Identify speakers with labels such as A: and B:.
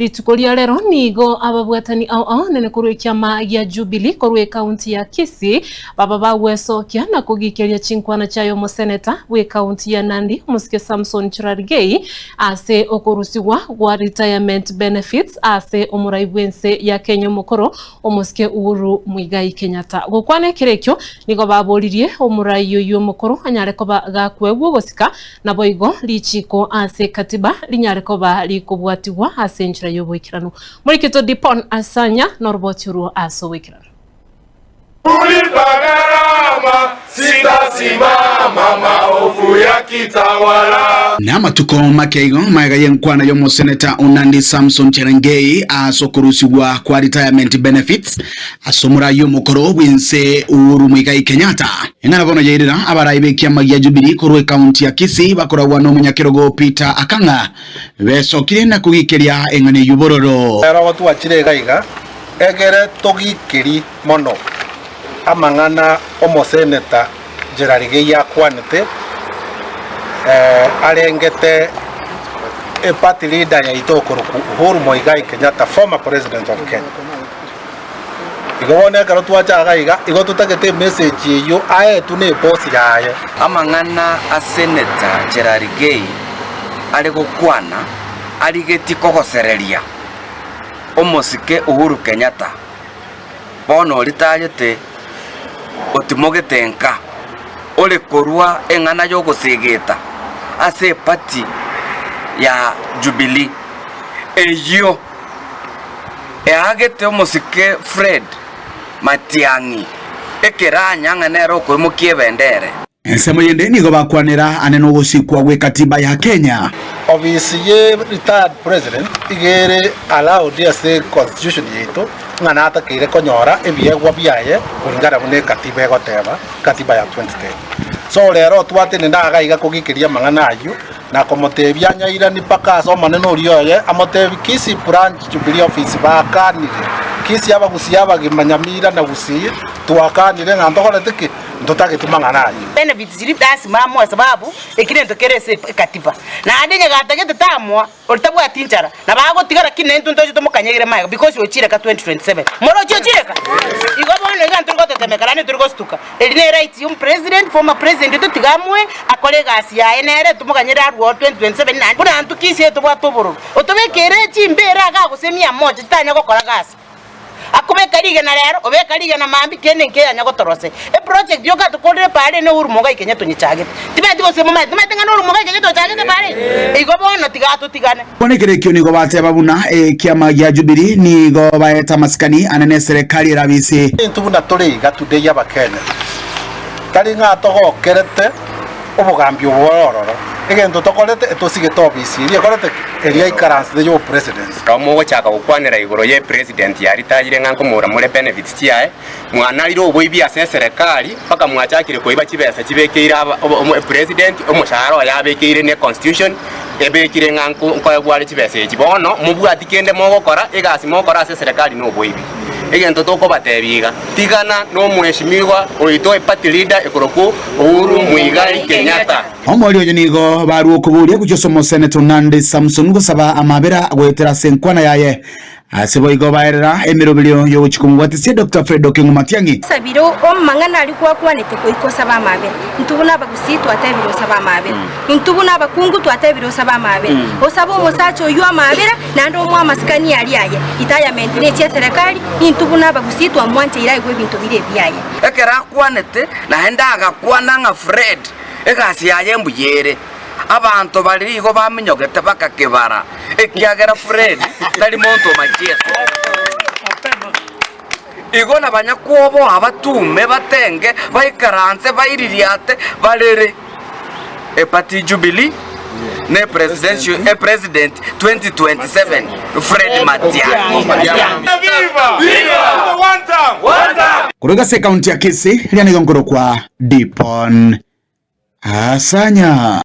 A: Ritukoria lero nigo ababwatani ao nene kurwe kiama ya Jubilee kurwe kaunti ya Kisii baba bagwecokia na kugikeria chinkwana chayo museneta we kaunti ya Nandi Musike Samson Cherargei ase okurusigwa gwa retirement benefits ase omuraibwense ya Kenya mukoro omusike Uhuru Muigai Kenyatta gukwane kirekyo nigo baboririe omurayo yo mukoro anyare koba gakwegwo gosika na boigo lichiko ase katiba linyare koba likubwatigwa ase nchira yobwikirano muriketo Dipon Asanya Norboturu asowikirano
B: Ulipagarama sitasimama maovu ya kitawala.
C: Nama tuko makeigo maiga yenkwana yomo seneta Unandi Samson Cherargei asokurusigwa kwa retirement benefits asomura yomukoro winse Uhuru Muigai Kenyatta engana bono yairira abarayibe kiama ya Jubilee kurwe kaunti ya Kisii bakoragwa no munyakirogo Peter Akanga besokire na kugikeria engane yubororo
D: era watu wachire gaiga egere togikiri mono amangana omoseneta Cherargei yakwanete arengete a party leader ya itokoro Uhuru Muigai Kenyatta, former president of Kenya. Igobone karo tuacha gaiga igo tutagete message yo aye tune boss yaye
E: amangana a senator Cherargei ari gukwana ari getikogosereria omosike Uhuru Kenyatta bono ritayete otimogetenka ole korwa engana yo gusegeta ase party ya Jubilee eyo eagete omosike Fred Matiang'i ekeranya nganero ko mukie bendere
C: ensemo yende nigo bakwanira aneno gusikwa gwe katiba ya Kenya
D: obviously retired president igere allowed the constitution yeto ngana atakire konyora ebiegwa biaye kulingana ne katiba egoteba katiba ya 2010 so lero twatene ndagaiga kugikiria mangana ayo na komotebia nyaira ni paka so maneno riyoye amotebi Kisii branch Jubilee office bakanire Kisii abagusiaba gimanyamira na gusiye twakanire ngandokore tiki ndotagitumangana ayo
F: benefits ziri dasi mamo sababu ekire ntokerese katiba na adenye gatagete tamwa oltabwa tinchara na bago tigara kinento ntoje tomukanyegere mayo because ochire ka 2027 moro chochireka igobone nganturgo tetemekarane turgo stuka eline right yum president former president totigamwe akore gasi ya enere tumukanyera arwo 2027 na kuna ntukisi to bwatoboro otobekere chimbera aga gusemia moja tanya gokora gasi akubeka liga na lero obeka liga na mambi kene nke nyagotorose e project yo katukorere pale ne Uhuru Muigai Kenyatta nyachagete tibandi bose mu mate mate ngana Uhuru Muigai Kenyatta chagete pale igobona tigato tigane
C: bonekerekyo nigo bateba buna kiama ya Jubilee nigo baeta maskani anene serikali rabise
D: ntubuna turiga today y'abakenya tari nga togokerete obugambi obororo egento tokorete etosige tobisi iri korete eria ikaranse de yo president
G: kamo gochaka gukwanira igoro ye president yari tagire nganko mura muri benefits tiae mwana riro oboibi ase serikali paka mwachakire koiba kibesa kibekeira president omushahara yabekeire ne constitution ebekire nganko kwagwale kibesa ekibono mubwati kende mogokora egasi mogokora ase serikali no oboibi egento toko batebiga tigana no mweshimiwa oito party leader ekoroku Uhuru Muigai Kenyatta
C: omori oyo nigo baruo kuburia kuchosomo senator Unandi Samson gusaba amabera gwetera senkwana yaye asibo igo baerera emirobelio yo chikumwatise Dr. Fred Okengo Matiang'i
H: sabiro omangana alikuwa kwanete koikosa ba mabera ntubuna bagusitu atebiro saba mabera ntubuna bakungu twatebiro saba mabera osabo mosacho yo amabera nando mwa maskani yali yaye itaya maintenance ya serikali ntubuna bagusitu amwanje iraye gwe bintu bire byaye
E: ekera kwanete na hendaga kwananga Fred egasi yaye mbuyere abantu baligo baminyogete bakakebara ekiagera Fred tali monto macheso igona banyakuobo abatume batenge baikaranze baiririate balere party Jubilee ne president 2027 Fred Matiang'i
B: Viva one time
C: kuruga se kaunti ya Kisii liani gongoro kwa Dipon Asanya.